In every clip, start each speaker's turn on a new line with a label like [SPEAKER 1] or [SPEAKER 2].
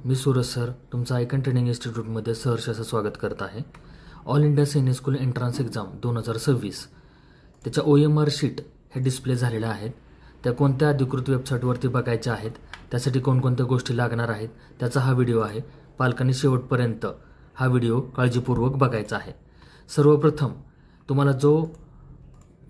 [SPEAKER 1] मी Suraj sir तुमचं icon training इन्स्टिट्यूटमध्ये सहर्ष असं स्वागत करत आहे. ऑल इंडिया सैनिक स्कूल एंट्रन्स एक्झाम 2026 त्याच्या OMR शीट हे डिस्प्ले झालेल्या आहेत. त्या कोणत्या अधिकृत वेबसाईटवरती बघायच्या आहेत, त्यासाठी कोणकोणत्या गोष्टी लागणार आहेत त्याचा हा व्हिडिओ आहे. पालकांनी शेवटपर्यंत हा व्हिडिओ काळजीपूर्वक बघायचा आहे. सर्वप्रथम तुम्हाला जो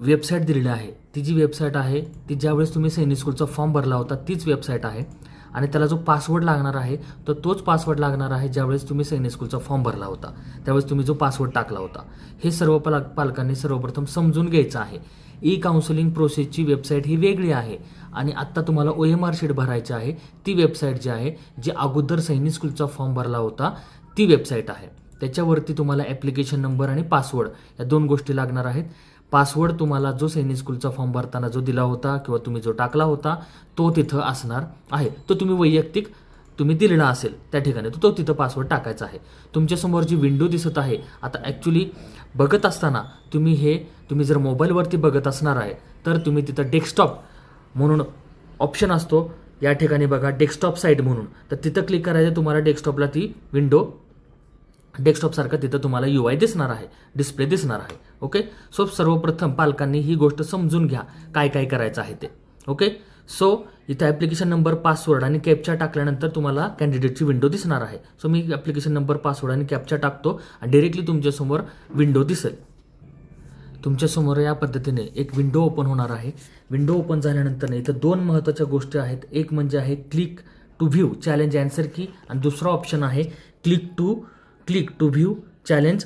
[SPEAKER 1] वेबसाईट दिलेली आहे ती जी वेबसाईट आहे ती ज्यावेळेस तुम्ही सैनिक स्कूलचा फॉर्म भरला होता तीच वेबसाईट आहे आणि त्याला जो पासवर्ड लागणार आहे तो तोच पासवर्ड लागणार आहे ज्यावेळेस तुम्ही सैनिक स्कूलचा फॉर्म भरला होता त्यावेळेस तुम्ही जो पासवर्ड टाकला होता. हे सर्व पालकांनी सर्वप्रथम समजून घ्यायचं आहे. काउन्सिलिंग प्रोसेसची वेबसाईट ही वेगळी आहे आणि आत्ता तुम्हाला OMR शीट भरायची आहे ती वेबसाईट जी आहे जी अगोदर सैनिक स्कूलचा फॉर्म भरला होता ती वेबसाईट आहे. त्याच्यावरती तुम्हाला ॲप्लिकेशन नंबर आणि पासवर्ड या दोन गोष्टी लागणार आहेत. पासवर्ड तुम्हाला जो सैनिक स्कूलचा फॉर्म भरताना जो दिला होता किंवा तुम्ही जो टाकला होता तो तिथं असणार आहे. तो तुम्ही वैयक्तिक तुम्ही दिलेला असेल त्या ठिकाणी तो तिथं पासवर्ड टाकायचा आहे. तुमच्यासमोर जी विंडो दिसत आहे आता ॲक्च्युली बघत असताना तुम्ही जर मोबाईलवरती बघत असणार आहे तर तुम्ही तिथं डेस्कटॉप म्हणून ऑप्शन असतो या ठिकाणी बघा डेस्कटॉप साईट म्हणून, तर तिथं क्लिक करायचं. तुम्हाला डेस्कटॉपला ती विंडो डेस्कटॉपसारखं तिथं तुम्हाला UI दिसणार आहे, डिस्प्ले दिसणार आहे. ओके, सो सर्वप्रथम पालकांनी ही गोष्ट समजून घ्या काय काय करायचं आहे ते. ओके, सो इथं ॲप्लिकेशन नंबर, पासवर्ड आणि कॅप्चा टाकल्यानंतर तुम्हाला कॅन्डिडेटची विंडो दिसणार आहे. सो मी ॲप्लिकेशन नंबर, पासवर्ड आणि कॅप्चा टाकतो आणि डायरेक्टली तुमच्यासमोर विंडो दिसेल. तुमच्यासमोर या पद्धतीने एक विंडो ओपन होणार आहे. विंडो ओपन झाल्यानंतर इथं दोन महत्त्वाच्या गोष्टी आहेत. एक म्हणजे आहे click to view challenge answer key आणि दुसरा ऑप्शन आहे click to view challenge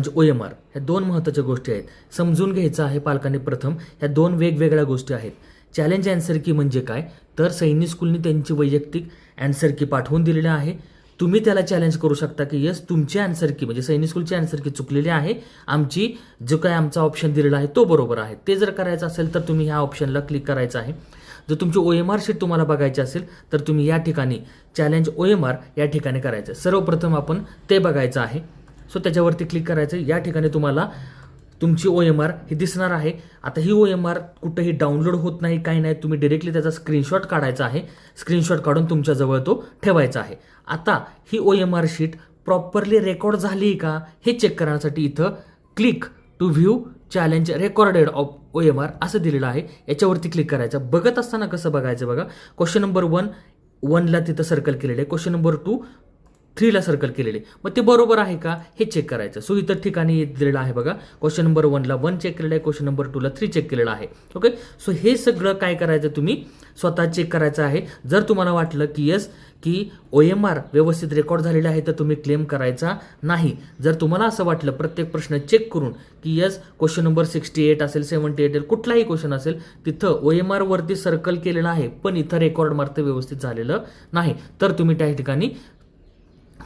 [SPEAKER 1] OMR. ह्या दोन महत्त्वाच्या गोष्टी आहेत, समजून घ्यायचं आहे पालकांनी. प्रथम ह्या दोन वेगवेगळ्या गोष्टी आहेत. चॅलेंज आन्सर की म्हणजे काय, तर सैनिक स्कूलने त्यांची वैयक्तिक आन्सर की पाठवून दिलेली आहे. तुम्ही त्याला चॅलेंज करू शकता की यस तुमची आन्सर की म्हणजे सैनिक स्कूलची आन्सर की चुकलेली आहे, आमची जो काय आमचा ऑप्शन दिलेला आहे तो बरोबर आहे. ते जर करायचं असेल तर तुम्ही ह्या ऑप्शनला क्लिक करायचं आहे. जर तुमची OMR शीट तुम्हाला बघायची असेल तर तुम्ही या ठिकाणी चॅलेंज OMR या ठिकाणी करायचं. सर्वप्रथम आपण ते बघायचं आहे. सो त्याच्यावरती क्लिक करायचं. या ठिकाणी तुम्हाला तुमची OMR ही दिसणार आहे. आता ही OMR कुठेही डाउनलोड होत नाही, काही नाही. तुम्ही डायरेक्टली त्याचा स्क्रीनशॉट काढायचा आहे. स्क्रीनशॉट काढून तुमच्याजवळ तो ठेवायचा आहे. आता ही OMR शीट प्रॉपरली रेकॉर्ड झाली का हे चेक करण्यासाठी इथं click to view challenge recorded of OMR असं दिलेलं आहे. याच्यावरती क्लिक करायचं. बघत असताना कसं बघायचं बघा. क्वेश्चन नंबर 1ला तिथं सर्कल केलेलं आहे, क्वेश्चन नंबर 3ला सर्कल केलेले, मग ते बरोबर आहे का हे चेक करायचं. सो इतर ठिकाणी दिलेलं आहे बघा. क्वेश्चन नंबर 1ला 1 चेक केलेलं आहे, क्वेश्चन नंबर 2ला 3 चेक केलेलं आहे. ओके, सो हे सगळं काय करायचं तुम्ही स्वतः चेक करायचं आहे. जर तुम्हाला वाटलं की यस की OMR व्यवस्थित रेकॉर्ड झालेला आहे तर तुम्ही क्लेम करायचा नाही. जर तुम्हाला असं वाटलं प्रत्येक प्रश्न चेक करून की यस क्वेश्चन नंबर 68 असेल, 78 असेल, कुठलाही क्वेश्चन असेल तिथं OMR वरती सर्कल केलेलं आहे पण इथं रेकॉर्ड मात्र व्यवस्थित झालेलं नाही, तर तुम्ही त्या ठिकाणी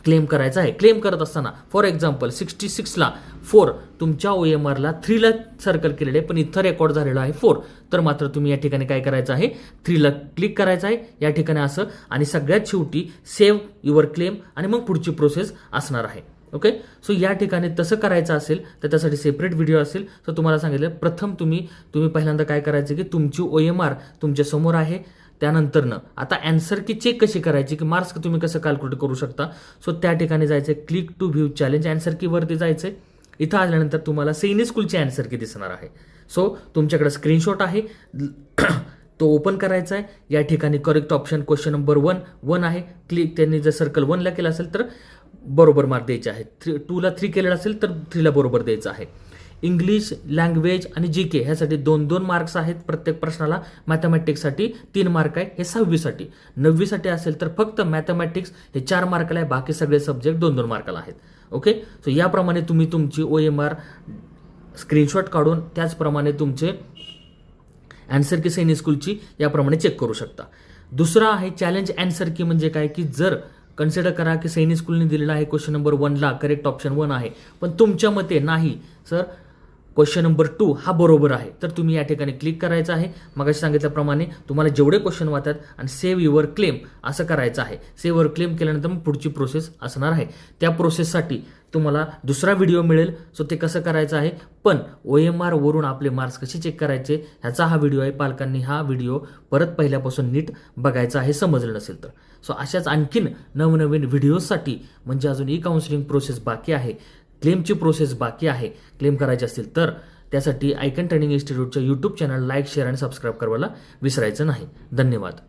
[SPEAKER 1] क्लेम करायचा आहे. क्लेम करत असताना फॉर एक्झाम्पल 66ला 4 तुमच्या OMRला 3ला सर्कल केलेले पण इथं रेकॉर्ड झालेलं आहे 4, तर मात्र तुम्ही या ठिकाणी काय करायचं आहे 3ला क्लिक करायचं आहे या ठिकाणी असं. आणि सगळ्यात शेवटी सेव्ह युअर क्लेम आणि मग पुढची प्रोसेस असणार आहे. ओके, सो या ठिकाणी तसं करायचं असेल तर त्यासाठी सेपरेट व्हिडिओ असेल. तर तुम्हाला सांगितलं प्रथम तुम्ही पहिल्यांदा काय करायचं की तुमची OMR तुमच्या समोर आहे. त्यानंतरनं आता आन्सर की चेक कशी करायची की मार्क्स तुम्ही कसं कॅल्क्युलेट करू शकता. सो त्या ठिकाणी जायचं आहे click to view challenge answer key वरती जायचं आहे. इथं आल्यानंतर तुम्हाला सैनिक स्कूलची आन्सर की दिसणार आहे. सो तुमच्याकडे स्क्रीनशॉट आहे तो ओपन करायचा आहे. या ठिकाणी करेक्ट ऑप्शन क्वेश्चन नंबर 1 आहे. क्लिक त्यांनी जर सर्कल 1ला केलं असेल तर बरोबर मार्क द्यायचे आहेत. 2ला 3 केलेलं असेल तर 3ला बरोबर द्यायचं आहे. इंग्लिश, लँग्वेज आणि GK ह्यासाठी 2-2 मार्क्स आहेत प्रत्येक प्रश्नाला. मॅथमॅटिक्ससाठी 3 मार्क आहे, हे 6वीसाठी. 9वीसाठी असेल तर फक्त मॅथमॅटिक्स हे 4 मार्काला आहे, बाकी सगळे सब्जेक्ट 2-2 मार्काला आहेत. ओके, सो याप्रमाणे तुम्ही तुमची OMR स्क्रीनशॉट काढून त्याचप्रमाणे तुमचे आन्सर की सैनिक स्कूलची याप्रमाणे चेक करू शकता. दुसरा आहे चॅलेंज आन्सर की म्हणजे काय की जर कन्सिडर करा की सैनिक स्कूलने दिलेला आहे क्वेश्चन नंबर 1ला करेक्ट ऑप्शन 1 आहे पण तुमच्या मते नाही सर क्वेश्चन नंबर 2 हा बरोबर आहे, तर तुम्ही या ठिकाणी क्लिक करायचं आहे. मगाशी सांगितल्याप्रमाणे तुम्हाला जेवढे क्वेश्चन वाटतात आणि सेव्ह युअर क्लेम असं करायचं आहे. सेव्ह युअर क्लेम केल्यानंतर मग पुढची प्रोसेस असणार आहे. त्या प्रोसेससाठी तुम्हाला दुसरा व्हिडिओ मिळेल. सो ते कसं करायचं आहे, पण OMR वरून आपले मार्क्स कसे चेक करायचे ह्याचा हा व्हिडिओ आहे. पालकांनी हा व्हिडिओ परत पहिल्यापासून नीट बघायचा आहे, समजलं नसेल तर. सो अशाच आणखीन नवनवीन व्हिडिओसाठी, म्हणजे अजून काउन्सिलिंग प्रोसेस बाकी आहे, क्लेमची प्रोसेस बाकी आहे, क्लेम करायची असतील तर त्यासाठी आयकॉन ट्रेनिंग इन्स्टिट्यूटच्या यूट्यूब चॅनल लाईक, शेअर आणि सबस्क्राईब करायला विसरायचं नाही. धन्यवाद.